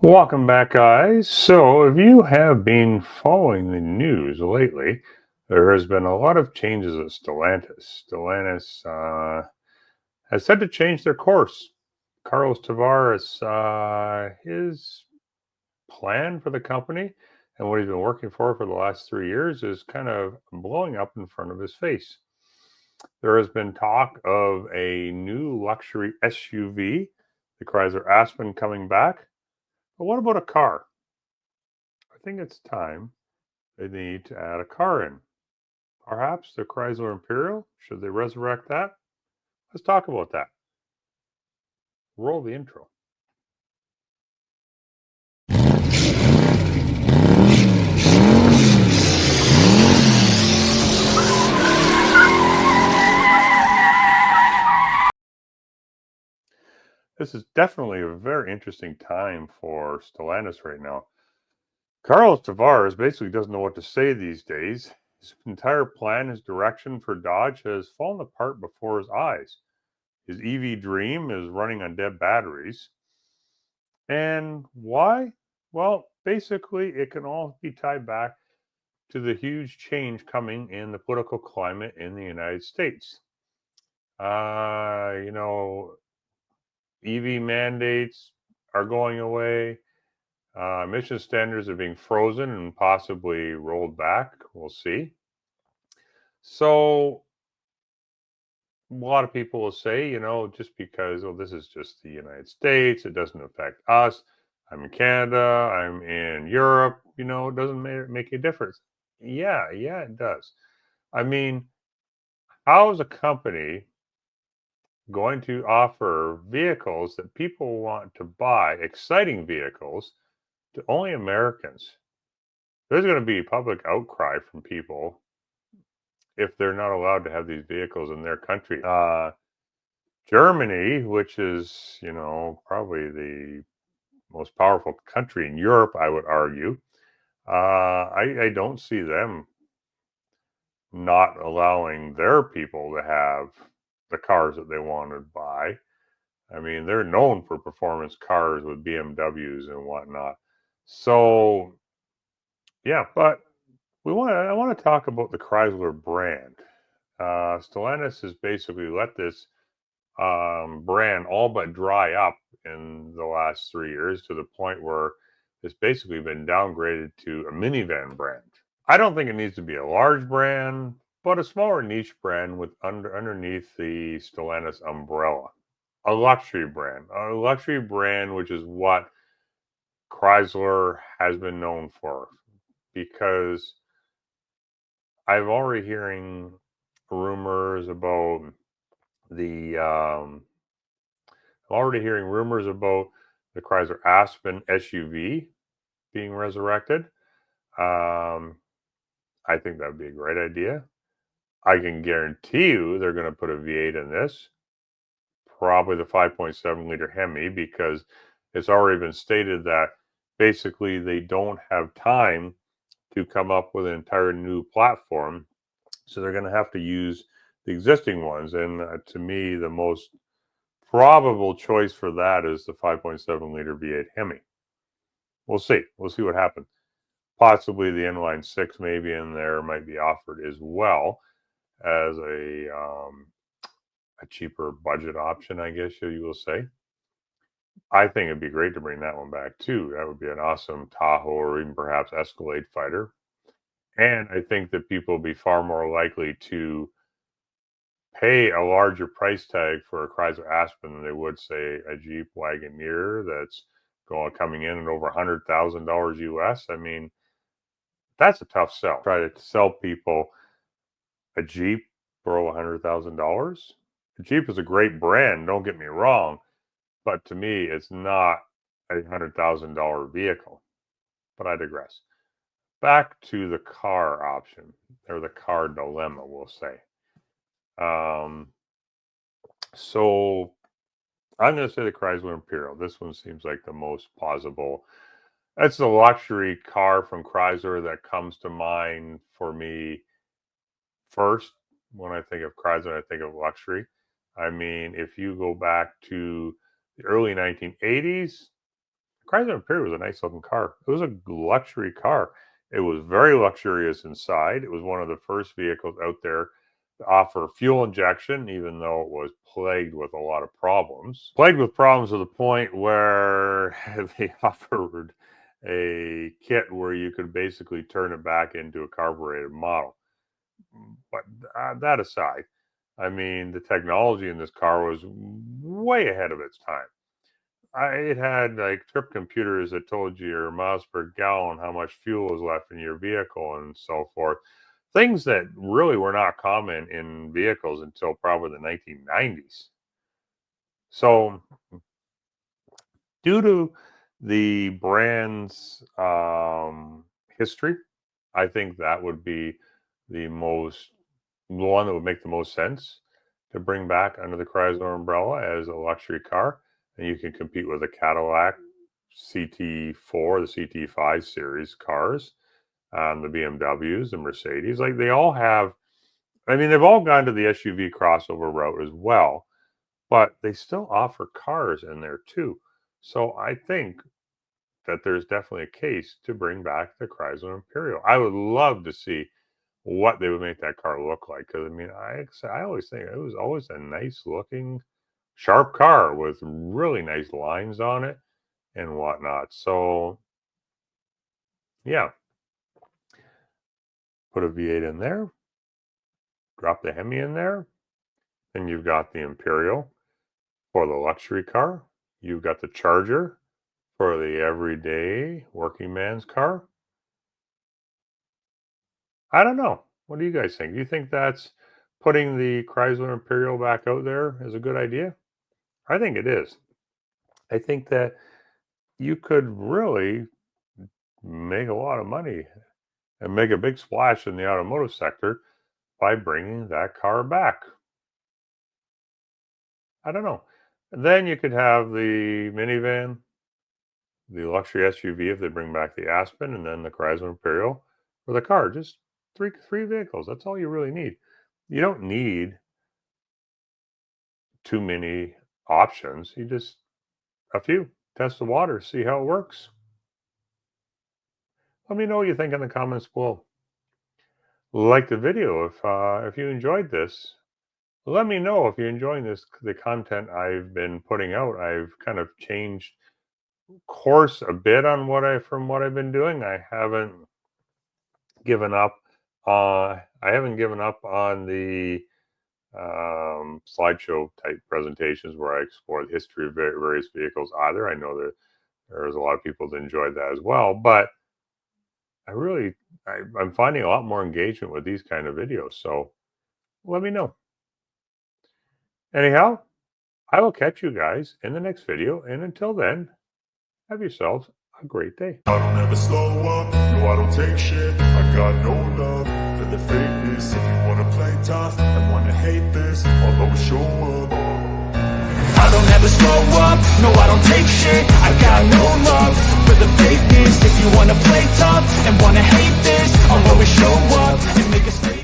Welcome back, guys. So, if you have been following the news lately, there has been a lot of changes at Stellantis. Stellantis has said to change their course. Carlos Tavares, his plan for the company and what he's been working for the last 3 years is kind of blowing up in front of his face. There has been talk of a new luxury SUV, the Chrysler Aspen, coming back. But what about a car? I think it's time they need to add a car in. Perhaps the Chrysler Imperial? Should they resurrect that? Let's talk about that. Roll the intro. This is definitely a very interesting time for Stellantis right now. Carlos Tavares basically doesn't know what to say these days. His entire plan, his direction for Dodge has fallen apart before his eyes. His EV dream is running on dead batteries. And why? Well, basically, it can all be tied back to the huge change coming in the political climate in the United States. Uh, you know, EV mandates are going away. Emission standards are being frozen and possibly rolled back. We'll see. So, a lot of people will say, just because, oh, this is just the United States, it doesn't affect us. I'm in Canada, I'm in Europe, it doesn't make a difference. Yeah, it does. I mean, how is a company going to offer vehicles that people want to buy, exciting vehicles, to only Americans? There's going to be public outcry from people if they're not allowed to have these vehicles in their country. Germany, which is, probably the most powerful country in Europe, I would argue, I don't see them not allowing their people to have the cars that they want to buy. I mean, they're known for performance cars with BMWs and whatnot. So, yeah, but I want to talk about the Chrysler brand. Stellantis has basically let this brand all but dry up in the last 3 years to the point where it's basically been downgraded to a minivan brand. I don't think it needs to be a large brand, but a smaller niche brand with underneath the Stellantis umbrella. A luxury brand, which is what Chrysler has been known for. Because I've already hearing rumors about the I'm already hearing rumors about the Chrysler Aspen SUV being resurrected. Um, I think that would be a great idea. I can guarantee you they're going to put a V8 in this, probably the 5.7 liter Hemi, because it's already been stated that basically they don't have time to come up with an entire new platform. So they're going to have to use the existing ones. And to me, the most probable choice for that is the 5.7 liter V8 Hemi. We'll see. We'll see what happens. Possibly the inline six, maybe in there, might be offered as well as a cheaper budget option, I guess you will say. I think it'd be great to bring that one back too. That would be an awesome Tahoe or even perhaps Escalade fighter. And I think that people will be far more likely to pay a larger price tag for a Chrysler Aspen than they would, say, a Jeep Wagoneer that's coming in at over $100,000 US. I mean, that's a tough sell. Try to sell people a Jeep for $100,000. The Jeep is a great brand, don't get me wrong, but to me, it's not $100,000 vehicle. But I digress. Back to the car option, or the car dilemma, we'll say. Um, so I'm going to say the Chrysler Imperial. This one seems like the most plausible. That's the luxury car from Chrysler that comes to mind for me first. When I think of Chrysler, I think of luxury. I mean, if you go back to the early 1980s, Chrysler Imperial was a nice looking car. It was a luxury car. It was very luxurious inside. It was one of the first vehicles out there to offer fuel injection, even though it was plagued with a lot of problems. Plagued with problems to the point where they offered a kit where you could basically turn it back into a carbureted model. But that aside, I mean, the technology in this car was way ahead of its time. It had like trip computers that told you your miles per gallon, how much fuel was left in your vehicle, and so forth. Things that really were not common in vehicles until probably the 1990s. So, due to the brand's history, I think that would be the one that would make the most sense to bring back under the Chrysler umbrella as a luxury car. And you can compete with the Cadillac CT4, the CT5 series cars, the BMWs, the Mercedes. Like they all have, I mean, they've all gone to the SUV crossover route as well, but they still offer cars in there too. So I think that there's definitely a case to bring back the Chrysler Imperial. I would love to see what they would make that car look like. Because, I mean, I always think it was always a nice looking, sharp car with really nice lines on it and whatnot. So, yeah. Put a V8 in there. Drop the Hemi in there. Then you've got the Imperial for the luxury car. You've got the Charger for the everyday working man's car. I don't know. What do you guys think? Do you think that's putting the Chrysler Imperial back out there is a good idea? I think it is. I think that you could really make a lot of money and make a big splash in the automotive sector by bringing that car back. I don't know. And then you could have the minivan, the luxury SUV if they bring back the Aspen, and then the Chrysler Imperial for the car. Just three vehicles. That's all you really need. You don't need too many options. You just a few. Test the water, see how it works. Let me know what you think in the comments below. Like the video if you enjoyed this. Let me know if you're enjoying the content I've been putting out. I've kind of changed course a bit on from what I've been doing. I haven't given up. I haven't given up on the slideshow type presentations where I explore the history of various vehicles either. I know that there's a lot of people that enjoyed that as well, but I'm finding a lot more engagement with these kind of videos. So let me know. Anyhow, I will catch you guys in the next video. And until then, have yourselves a great day. I don't ever slow up, no I don't take shit. I got no love for the fakeness. If you wanna play tough and wanna hate this, I'll always show up. I don't ever slow up, no I don't take shit. I got no love for the fakeness. If you wanna play tough and wanna hate this, I'll always show up and make a statement.